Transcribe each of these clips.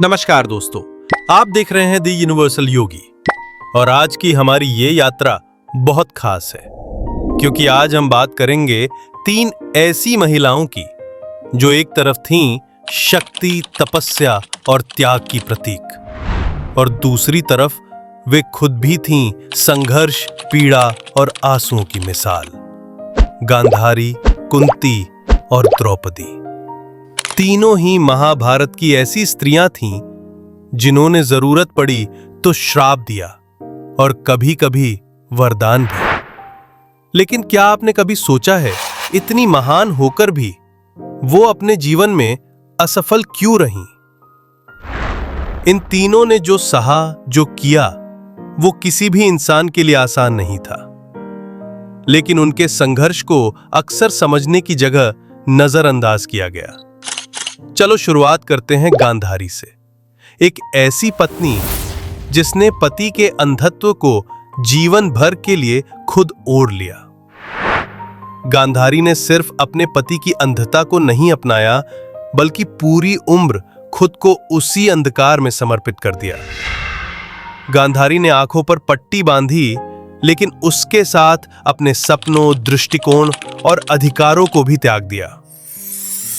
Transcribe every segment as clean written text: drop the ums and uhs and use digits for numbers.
नमस्कार दोस्तों, आप देख रहे हैं द यूनिवर्सल योगी और आज की हमारी ये यात्रा बहुत खास है क्योंकि आज हम बात करेंगे 3 ऐसी महिलाओं की जो एक तरफ थीं शक्ति, तपस्या और त्याग की प्रतीक और दूसरी तरफ वे खुद भी थीं संघर्ष, पीड़ा और आंसुओं की मिसाल। गांधारी, कुंती और द्रौपदी तीनों ही महाभारत की ऐसी स्त्रियां थीं जिन्होंने जरूरत पड़ी तो श्राप दिया और कभी-कभी वरदान भी। लेकिन क्या आपने कभी सोचा है इतनी महान होकर भी वो अपने जीवन में असफल क्यों रहीं? इन तीनों ने जो सहा, जो किया, वो किसी भी इंसान के लिए आसान नहीं था। लेकिन उनके संघर्ष को अक्सर समझने की जगह नजरअंदाज किया गया। चलो शुरुआत करते हैं गांधारी से, एक ऐसी पत्नी जिसने पति के अंधत्व को जीवन भर के लिए खुद ओढ़ लिया। गांधारी ने सिर्फ अपने पति की अंधता को नहीं अपनाया बल्कि पूरी उम्र खुद को उसी अंधकार में समर्पित कर दिया। गांधारी ने आंखों पर पट्टी बांधी लेकिन उसके साथ अपने सपनों, दृष्टिकोण और अधिकारों को भी त्याग दिया।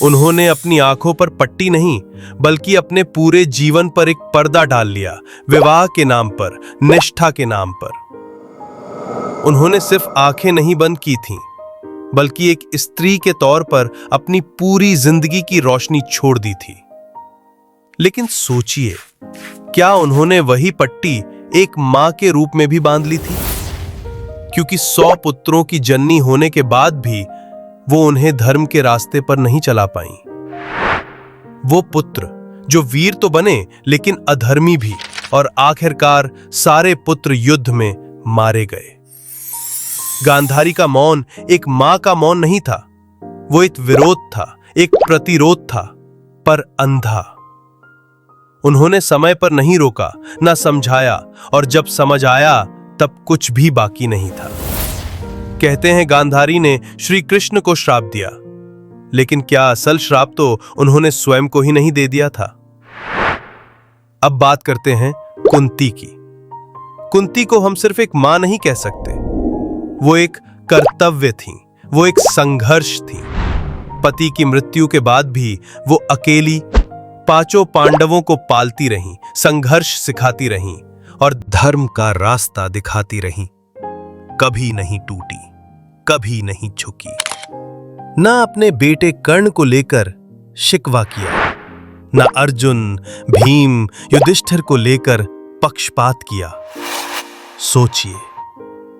उन्होंने अपनी आंखों पर पट्टी नहीं बल्कि अपने पूरे जीवन पर एक पर्दा डाल लिया, विवाह के नाम पर, निष्ठा के नाम पर। उन्होंने सिर्फ आंखें नहीं बंद की थीं बल्कि एक स्त्री के तौर पर अपनी पूरी जिंदगी की रोशनी छोड़ दी थी। लेकिन सोचिए, क्या उन्होंने वही पट्टी एक मां के रूप में भी बांध ली थी? क्योंकि 100 पुत्रों की जननी होने के बाद भी वो उन्हें धर्म के रास्ते पर नहीं चला पाई। वो पुत्र जो वीर तो बने लेकिन अधर्मी भी, और आखिरकार सारे पुत्र युद्ध में मारे गए। गांधारी का मौन एक मां का मौन नहीं था, वो एक विरोध था, एक प्रतिरोध था, पर अंधा। उन्होंने समय पर नहीं रोका, ना समझाया, और जब समझ आया तब कुछ भी बाकी नहीं था। कहते हैं गांधारी ने श्री कृष्ण को श्राप दिया, लेकिन क्या असल श्राप तो उन्होंने स्वयं को ही नहीं दे दिया था? अब बात करते हैं कुंती की। कुंती को हम सिर्फ एक मां नहीं कह सकते, वो एक कर्तव्य थी, वो एक संघर्ष थी। पति की मृत्यु के बाद भी वो अकेली 5 पांडवों को पालती रहीं, संघर्ष सिखाती रहीं और धर्म का रास्ता दिखाती रहीं। कभी नहीं टूटी, कभी नहीं झुकी। ना अपने बेटे कर्ण को लेकर शिकवा किया, ना अर्जुन, भीम, युधिष्ठिर को लेकर पक्षपात किया। सोचिए,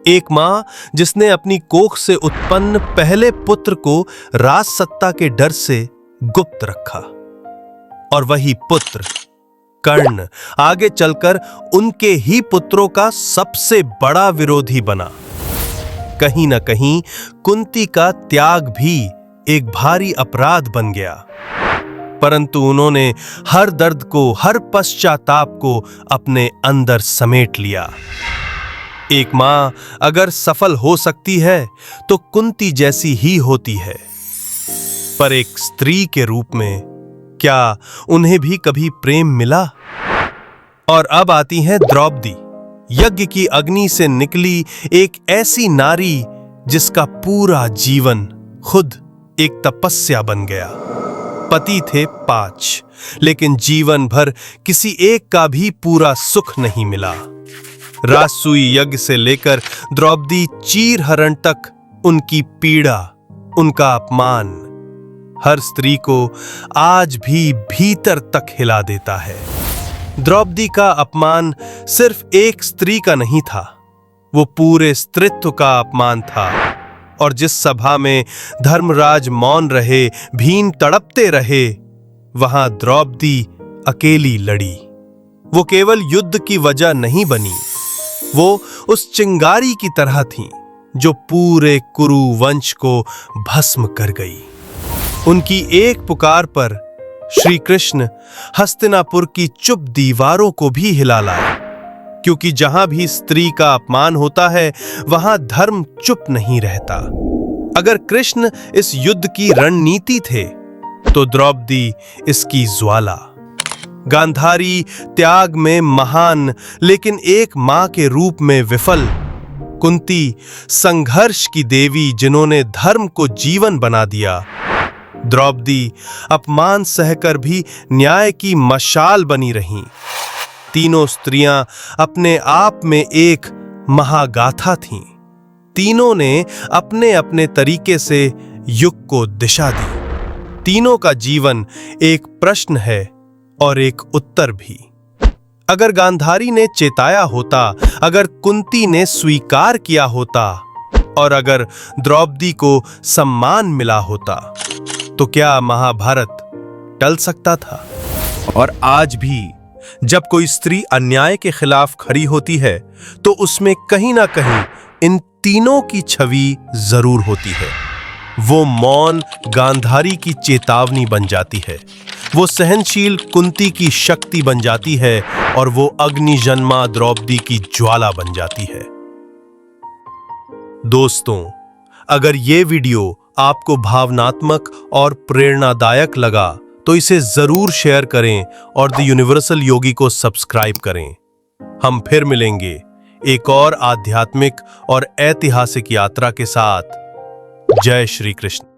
एक मां जिसने अपनी कोख से उत्पन्न पहले पुत्र को राज सत्ता के डर से गुप्त रखा, और वही पुत्र कर्ण आगे चलकर उनके ही पुत्रों का सबसे बड़ा विरोधी बना। कहीं ना कहीं कुंती का त्याग भी एक भारी अपराध बन गया, परंतु उन्होंने हर दर्द को, हर पश्चाताप को अपने अंदर समेट लिया। एक मां अगर सफल हो सकती है तो कुंती जैसी ही होती है, पर एक स्त्री के रूप में क्या उन्हें भी कभी प्रेम मिला? और अब आती हैं द्रौपदी, यज्ञ की अग्नि से निकली एक ऐसी नारी जिसका पूरा जीवन खुद एक तपस्या बन गया। पति थे 5, लेकिन जीवन भर किसी एक का भी पूरा सुख नहीं मिला। राजसूय यज्ञ से लेकर द्रौपदी चीरहरण तक उनकी पीड़ा, उनका अपमान हर स्त्री को आज भी भीतर तक हिला देता है। द्रौपदी का अपमान सिर्फ एक स्त्री का नहीं था, वो पूरे स्त्रीत्व का अपमान था। और जिस सभा में धर्मराज मौन रहे, भीम तड़पते रहे, वहां द्रौपदी अकेली लड़ी। वो केवल युद्ध की वजह नहीं बनी, वो उस चिंगारी की तरह थी जो पूरे कुरु वंश को भस्म कर गई। उनकी एक पुकार पर श्री कृष्ण हस्तिनापुर की चुप दीवारों को भी हिला लाए, क्योंकि जहां भी स्त्री का अपमान होता है वहां धर्म चुप नहीं रहता। अगर कृष्ण इस युद्ध की रणनीति थे तो द्रौपदी इसकी ज्वाला। गांधारी त्याग में महान लेकिन एक मां के रूप में विफल, कुंती संघर्ष की देवी जिन्होंने धर्म को जीवन बना दिया, द्रौपदी अपमान सहकर भी न्याय की मशाल बनी रहीं। तीनों स्त्रियां अपने आप में एक महागाथा थीं। तीनों ने अपने अपने तरीके से युग को दिशा दी। तीनों का जीवन एक प्रश्न है और एक उत्तर भी। अगर गांधारी ने चेताया होता, अगर कुंती ने स्वीकार किया होता और अगर द्रौपदी को सम्मान मिला होता, तो क्या महाभारत टल सकता था? और आज भी जब कोई स्त्री अन्याय के खिलाफ खड़ी होती है तो उसमें कहीं ना कहीं इन तीनों की छवि जरूर होती है। वो मौन गांधारी की चेतावनी बन जाती है, वो सहनशील कुंती की शक्ति बन जाती है और वो अग्निजन्मा द्रौपदी की ज्वाला बन जाती है। दोस्तों, अगर ये वीडियो आपको भावनात्मक और प्रेरणादायक लगा तो इसे जरूर शेयर करें और द यूनिवर्सल योगी को सब्सक्राइब करें। हम फिर मिलेंगे एक और आध्यात्मिक और ऐतिहासिक यात्रा के साथ। जय श्री कृष्ण।